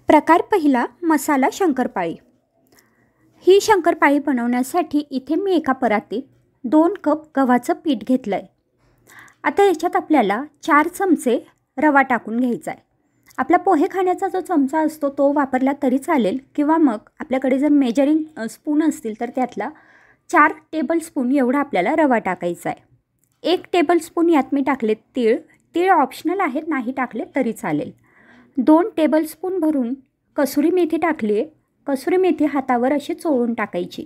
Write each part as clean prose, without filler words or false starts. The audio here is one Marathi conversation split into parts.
प्रकार पहिला, मसाला शंकरपाळी। ही शंकरपाळी बनवण्यासाठी इथे मी एका परातीत 2 कप गव्हाचं पीठ घेतलं आहे। आता याच्यात आपल्याला 4 चमचे रवा टाकून घ्यायचा आहे। आपला पोहे खाण्याचा जो चमचा असतो तो वापरला तरी चालेल, किंवा मग आपल्याकडे जर मेजरिंग स्पून असतील तर त्यातला 4 टेबलस्पून एवढा आपल्याला रवा टाकायचा आहे। 1 टेबलस्पून यात मी टाकले तीळ। तीळ ऑप्शनल आहेत, नाही टाकले तरी चालेल। 2 टेबलस्पून भरून कसुरी मेथी टाकली आहे। कसुरी मेथी हातावर अशी चोळून टाकायची।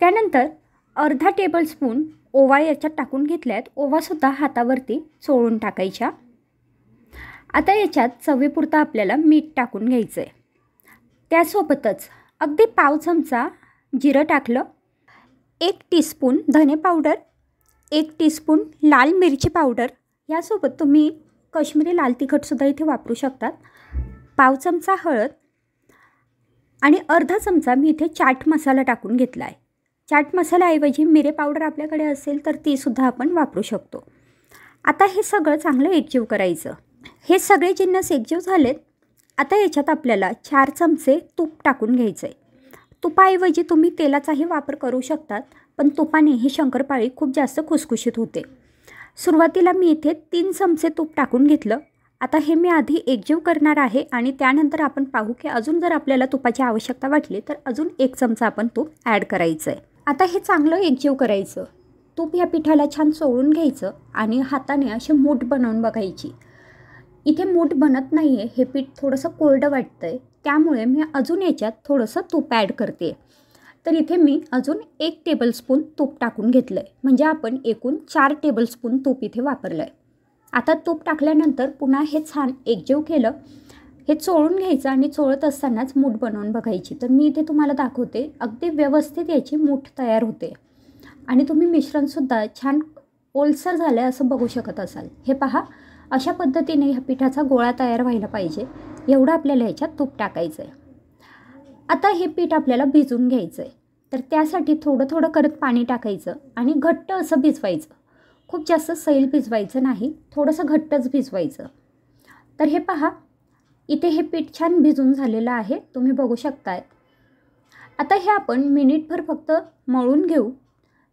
त्यानंतर अर्धा टेबलस्पून ओवा याच्यात टाकून घेतल्यात। ओवासुद्धा हातावरती चोळून टाकायच्या। आता याच्यात चवीपुरतं आपल्याला मीठ टाकून घ्यायचं आहे। त्यासोबतच अगदी पाव चमचा जिरं टाकलं, 1 टीस्पून धने पावडर, 1 टीस्पून लाल मिरची पावडर, यासोबत तुम्ही काश्मीरी लाल तिखटसुद्धा इथे वापरू शकतात, पाव चमचा हळद आणि अर्धा चमचा मी इथे चाट मसाला टाकून घेतला आहे। चाट मसाल्याऐवजी मिरे पावडर आपल्याकडे असेल तर तीसुद्धा आपण वापरू शकतो। आता हे सगळं चांगलं एकजीव करायचं। हे सगळे जिन्नस एकजीव झालेत। आता याच्यात आपल्याला 4 चमचे तूप टाकून घ्यायचं आहे। तुपाऐवजी तुम्ही तेलाचाही वापर करू शकतात, पण तुपाने ही शंकरपाळी खूप जास्त खुसखुशीत होते। सुरुवातीला मी इथे 3 चमचे तूप टाकून घेतलं। आता हे मी आधी एकजीव करणार आहे आणि त्यानंतर आपण पाहू की अजून जर आपल्याला तुपाची आवश्यकता वाटली तर अजून 1 चमचा आपण तूप ॲड करायचं आहे। आता हे चांगलं एकजीव करायचं। तूप या पिठाला छान चोळून घ्यायचं आणि हाताने अशी मूठ बनवून बघायची। इथे मूठ बनत नाही आहे, हे पीठ थोडंसं कोरडं वाटतं आहे, त्यामुळे मी अजून याच्यात थोडंसं तूप ॲड करते। तर इथे मी अजून 1 टेबलस्पून तूप टाकून घेतलं आहे, म्हणजे आपण एकूण 4 टेबलस्पून तूप इथे वापरलं आहे। आता तूप टाकल्यानंतर पुन्हा हे छान एकजीव केलं। हे चोळून घ्यायचं आणि चोळत असतानाच मूठ बनवून बघायची। तर मी इथे तुम्हाला दाखवते, अगदी व्यवस्थित याची मूठ तयार होते आणि तुम्ही मिश्रणसुद्धा छान ओलसर झालं आहे असं बघू शकत असाल। हे पहा, अशा पद्धतीने ह्या पिठाचा गोळा तयार व्हायला पाहिजे, एवढं आपल्याला ह्याच्यात तूप टाकायचं आहे। आता हे पीठ आपल्याला भिजवून घ्यायचं आहे, तर त्यासाठी थोडं थोडं करत पाणी टाकायचं आणि घट्ट असं भिजवायचं। खूप जास्त सैल भिजवायचं नाही, थोडंसं घट्टच भिजवायचं। तर हे पहा, इथे हे पीठ छान भिजून झालेलं आहे, तुम्ही बघू शकताय। आता हे आपण मिनिटभर फक्त मळून घेऊ।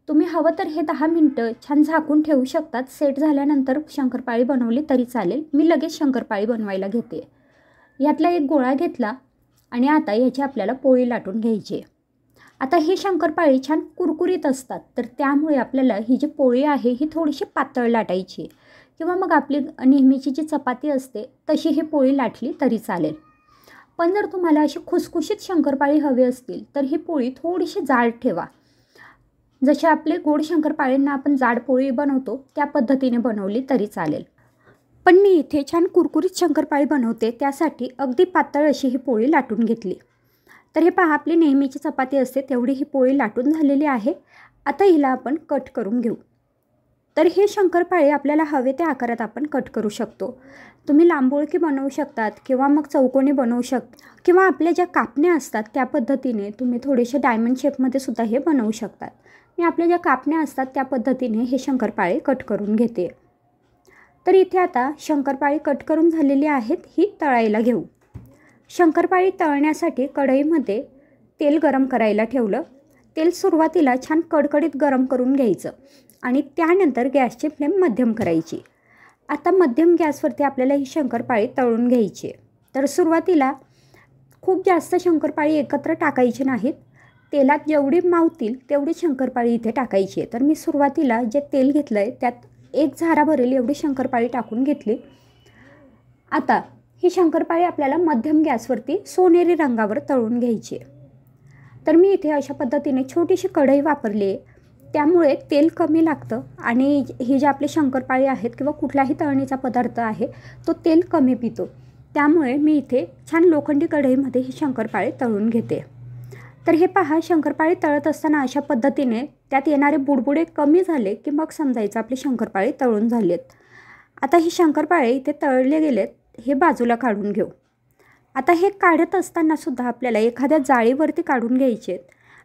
तुम्ही हवं तर हे 10 मिनटं छान झाकून ठेवू शकतात। सेट झाल्यानंतर शंकरपाळी बनवली तरी चालेल। मी लगेच शंकरपाळी बनवायला घेते। यातला एक गोळा घेतला आणि आता याची आपल्याला पोळी लाटून घ्यायची। आता ही शंकरपाळी छान कुरकुरीत असतात, तर त्यामुळे आपल्याला ही जी पोळी आहे ही थोडीशी पातळ लाटायची, किंवा मग आपली नेहमीची जी चपाती असते तशी ही पोळी लाटली तरी चालेल। पण जर तुम्हाला अशी खुसखुशीत शंकरपाळी हवी असतील तर ही पोळी थोडीशी जाड ठेवा। जसे आपले गोड शंकरपाळींना आपण जाड पोळी बनवतो त्या पद्धतीने बनवली तरी चालेल। पण मी इथे छान कुरकुरीत शंकरपाळी बनवते, त्यासाठी अगदी पातळ अशी ही पोळी लाटून घेतली। तर हे पहा, आपली नेहमीची चपाती असते तेवढी ही पोळी लाटून झालेली आहे। आता हिला आपण कट करून घेऊ। तर हे शंकरपाळी आपल्याला हवे त्या आकारात आपण कट करू शकतो। तुम्ही लांबोळकी बनवू शकतात, किंवा मग चौकोनी बनवू शकता, किंवा आपल्या ज्या कापण्या असतात त्या पद्धतीने तुम्ही थोडेसे डायमंड शेपमध्ये सुद्धा हे बनवू शकतात। मी आपल्या ज्या कापण्या असतात त्या पद्धतीने हे शंकरपाळी कट करून घेते। तर इथे आता शंकरपाळी कट करून झालेली आहेत, ही तळायला घेऊ। शंकरपाळी तळण्यासाठी कढईमध्ये तेल गरम करायला ठेवलं। तेल सुरुवातीला छान कडकडीत गरम करून घ्यायचं आणि त्यानंतर गॅसची फ्लेम मध्यम करायची। आता मध्यम गॅसवरती आपल्याला ही शंकरपाळी तळून घ्यायची। तर सुरुवातीला खूप जास्त शंकरपाळी एकत्र टाकायची नाहीत, तेलात जेवढी मावतील तेवढी शंकरपाळी इथे टाकायची आहे। तर मी सुरुवातीला जे तेल घेतलं आहे त्यात 1 झारा भरेल एवढी शंकरपाळी टाकून घेतली। आता ही शंकरपाळी आपल्याला मध्यम गॅसवरती सोनेरी रंगावर तळून घ्यायची। तर मी इथे अशा पद्धतीने छोटीशी कढई वापरली आहे, त्यामुळे तेल कमी लागतं आणि ही जी आपली शंकरपाळी आहेत किंवा कुठलाही तळणीचा पदार्थ आहे तो तेल कमी पितो, त्यामुळे मी इथे छान लोखंडी कढईमध्ये ही शंकरपाळी तळून घेते। तर हे पहा, शंकरपाळी तळत असताना अशा पद्धतीने त्यात येणारे बुडबुडे कमी झाले की मग समजायचं आपली शंकरपाळी तळून झालीत। आता ही शंकरपाळी इथे तळले गेलेत, हे बाजूला काढून घेऊ। आता हे काढत असताना सुद्धा आपल्याला एखाद्या जाळीवरती काढून घ्यायचे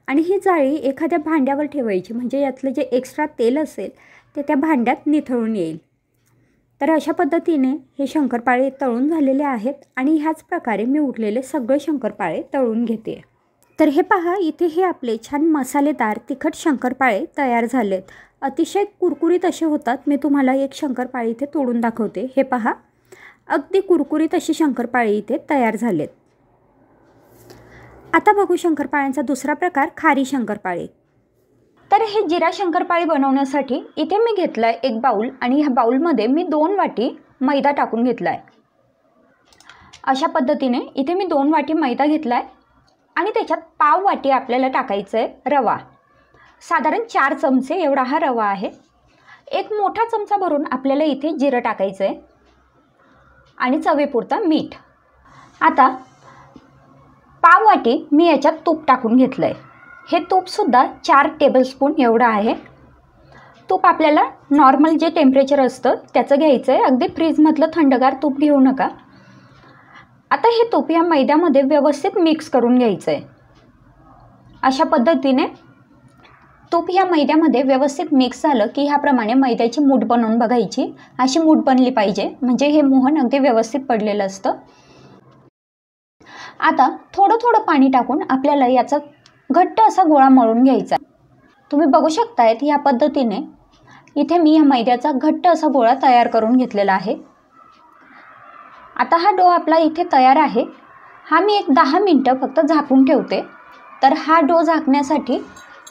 आणि ही जाळी एखाद्या भांड्यावर ठेवायची, म्हणजे यातलं जे एक्स्ट्रा तेल असेल ते त्या भांड्यात निथळून येईल। तर अशा पद्धतीने हे शंकरपाळे तळून झालेले आहेत आणि ह्याच प्रकारे मी उरलेले सगळे शंकरपाळे तळून घेते. तर हे पहा, इथे हे आपले छान मसालेदार तिखट शंकरपाळे तयार झालेत. अतिशय कुरकुरीत असे होतात. मी तुम्हाला एक शंकरपाळे इथे तोडून दाखवते. हे पहा, अगदी कुरकुरीत अशी शंकरपाळे इथे तयार झालेत. आता बघू शंकरपाळ्यांचा दुसरा प्रकार, खारी शंकरपाळे. तर हे जिरा शंकरपाळी बनवण्यासाठी इथे मी घेतला आहे एक बाउल आणि ह्या बाउलमध्ये मी 2 वाटी मैदा टाकून घेतला आहे. अशा पद्धतीने इथे मी 2 वाटी मैदा घेतला आहे आणि त्याच्यात पाव वाटी आपल्याला टाकायचं आहे रवा. साधारण 4 चमचे एवढा हा रवा आहे. एक मोठा चमचा भरून आपल्याला इथे जिरं टाकायचं आहे आणि चवीपुरतं मीठ. आता पाव वाटी मी याच्यात तूप टाकून घेतलं आहे. हे तूपसुद्धा 4 टेबलस्पून एवढं आहे. तूप आपल्याला नॉर्मल जे टेम्परेचर असतं त्याचं घ्यायचं आहे. अगदी फ्रीजमधलं थंडगार तूप घेऊ नका. आता हे तूप या मैद्यामध्ये व्यवस्थित मिक्स करून घ्यायचं आहे. अशा पद्धतीने तूप ह्या मैद्यामध्ये व्यवस्थित मिक्स झालं की ह्याप्रमाणे मैद्याची मूठ बनवून बघायची. अशी मूठ बनली पाहिजे, म्हणजे हे मोहन अगदी व्यवस्थित पडलेलं असतं. आता थोडं थोडं पाणी टाकून आपल्याला याचा घट्ट असा गोळा मळून घ्यायचा. तुम्ही बघू शकतायत ह्या पद्धतीने इथे मी या मैद्याचा घट्ट असा गोळा तयार करून घेतलेला आहे. आता हा डो आपला इथे तयार आहे. हा मी एक 10 मिनटं फक्त झाकून ठेवते. तर हा डो झाकण्यासाठी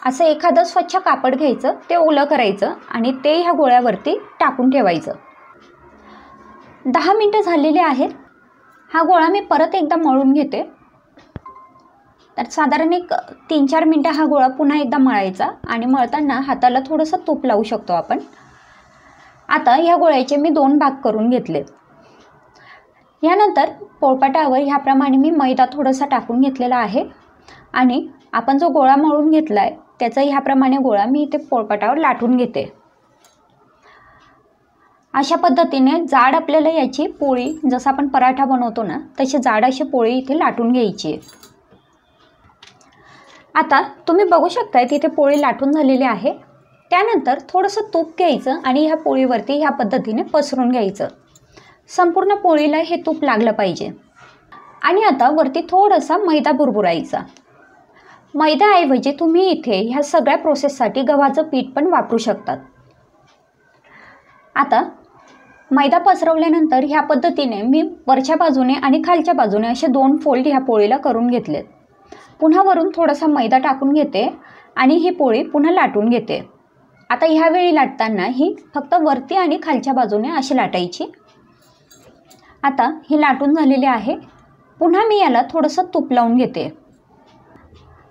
असं एखादं स्वच्छ कापड घ्यायचं, ते ओलं करायचं आणि ते ह्या गोळ्यावरती टाकून ठेवायचं. 10 मिनटं झालेले आहेत. हा गोळा मी परत एकदा मळून घेते. तर साधारण एक 3-4 मिनटं हा गोळा पुन्हा एकदा मळायचा आणि मळताना हाताला थोडंसं तूप लावू शकतो आपण. आता ह्या गोळ्याचे मी 2 भाग करून घेतलेत. यानंतर पोळपाटावर ह्याप्रमाणे मी मैदा थोडासा टाकून घेतलेला आहे आणि आपण जो गोळा मळून घेतला आहे त्याचा ह्याप्रमाणे गोळा मी इथे पोळपाटावर लाटून घेते. अशा पद्धतीने जाड आपल्याला याची पोळी, जसं आपण पराठा बनवतो ना तशी जाड अशी पोळी इथे लाटून घ्यायची आहे. आता तुम्ही बघू शकताय तिथे पोळी लाटून झालेली आहे. त्यानंतर थोडंसं तूप घ्यायचं आणि ह्या पोळीवरती ह्या पद्धतीने पसरून घ्यायचं. संपूर्ण पोळीला हे तूप लागलं पाहिजे. आणि आता वरती थोडासा मैदा बुरबुरायचा. मैद्याऐवजी तुम्ही इथे ह्या सगळ्या प्रोसेससाठी गव्हाचं पीठ पण वापरू शकतात. आता मैदा पसरवल्यानंतर ह्या पद्धतीने मी वरच्या बाजूने आणि खालच्या बाजूने असे 2 फोल्ड ह्या पोळीला करून घेतलेत. पुन्हा वरून थोडासा मैदा टाकून घेते आणि ही पोळी पुन्हा लाटून घेते. आता ह्यावेळी लाटताना ही फक्त वरती आणि खालच्या बाजूने अशी लाटायची. आता ही लाटून झालेली आहे. पुन्हा मी याला थोडंसं तूप लावून घेते.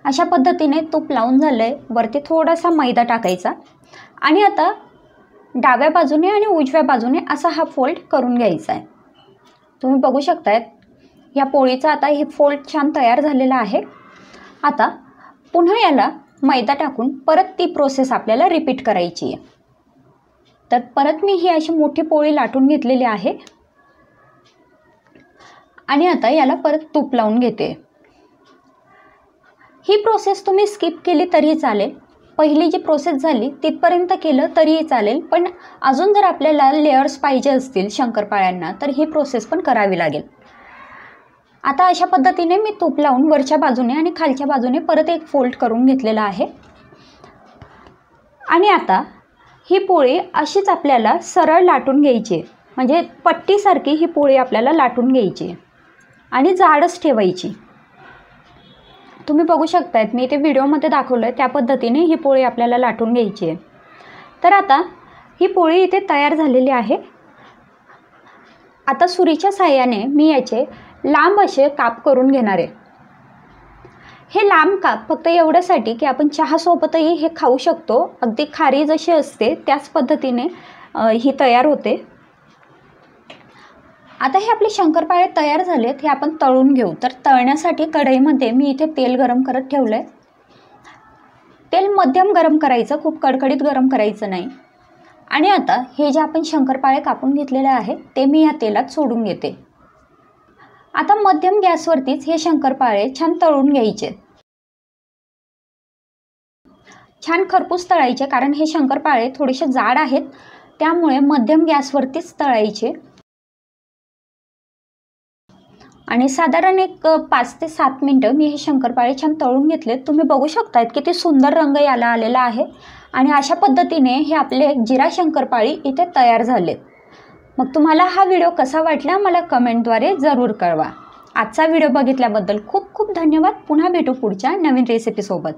अशा पद्धतीने तूप लावून झालं आहे. वरती थोडासा मैदा टाकायचा आणि आता डाव्या बाजूने आणि उजव्या बाजूने असा हा फोल्ड करून घ्यायचा आहे. तुम्ही बघू शकतायत या पोळीचा आता हे फोल्ड छान तयार झालेला आहे. आता पुन्हा याला मैदा टाकून परत ती प्रोसेस आपल्याला रिपीट करायची आहे. तर परत मी ही अशी मोठी पोळी लाटून घेतलेली आहे आणि आता याला परत तूप लावून घेते. ही प्रोसेस तुम्ही स्किप केली तरीही चालेल. पहिली जी प्रोसेस झाली तिथपर्यंत केलं तरीही चालेल, पण अजून जर आपल्याला लेयर्स पाहिजे असतील शंकरपाळ्यांना तर ही प्रोसेस पण करावी लागेल. आता अशा पद्धतीने मी तूप लावून वरच्या बाजूने आणि खालच्या बाजूने परत एक फोल्ड करून घेतलेला आहे. आणि आता ही पोळी अशीच आपल्याला सरळ लाटून घ्यायची, म्हणजे पट्टीसारखी ही पोळी आपल्याला लाटून घ्यायची आणि जाडच ठेवायची. तुम्ही बघू शकतायत मी इथे व्हिडिओमध्ये दाखवलं आहे त्या पद्धतीने ही पोळी आपल्याला लाटून घ्यायची आहे. तर आता ही पोळी इथे तयार झालेली आहे. आता सुरीच्या साहाय्याने मी याचे लांब असे काप करून घेणार आहे. हे लांब काप फक्त एवढ्यासाठी की आपण चहासोबतही हे खाऊ शकतो. अगदी खारी जशी असते त्याच पद्धतीने ही तयार होते. आता हे आपले शंकरपाळे तयार झालेत. हे आपण तळून घेऊ. तर तळण्यासाठी कढईमध्ये मी इथे तेल गरम करत ठेवलं आहे. तेल मध्यम गरम करायचं, खूप कडकडीत गरम करायचं नाही. आणि आता हे जे आपण शंकरपाळे कापून घेतलेले आहेत ते मी या तेलात सोडून घेते. आता मध्यम गॅसवरतीच हे शंकरपाळे छान तळून घ्यायचे. छान खरपूस तळायचे, कारण हे शंकरपाळे थोडेसे जाड आहेत त्यामुळे मध्यम गॅसवरतीच तळायचे आणि साधारण एक 5 ते 7 मिनटं मी हे शंकरपाळे छान तळून घेतले। तुम्ही बघू शकतायत किती सुंदर रंग याला आलेला आहे आणि अशा पद्धतीने हे आपले जिरा शंकरपाळी इथे तयार झालेत। मग तुम्हाला हा व्हिडिओ कसा वाटला मला कमेंटद्वारे जरूर कळवा। आजचा व्हिडिओ बघितल्याबद्दल खूप खूप धन्यवाद। पुन्हा भेटू पुढच्या नवीन रेसिपी सोबत।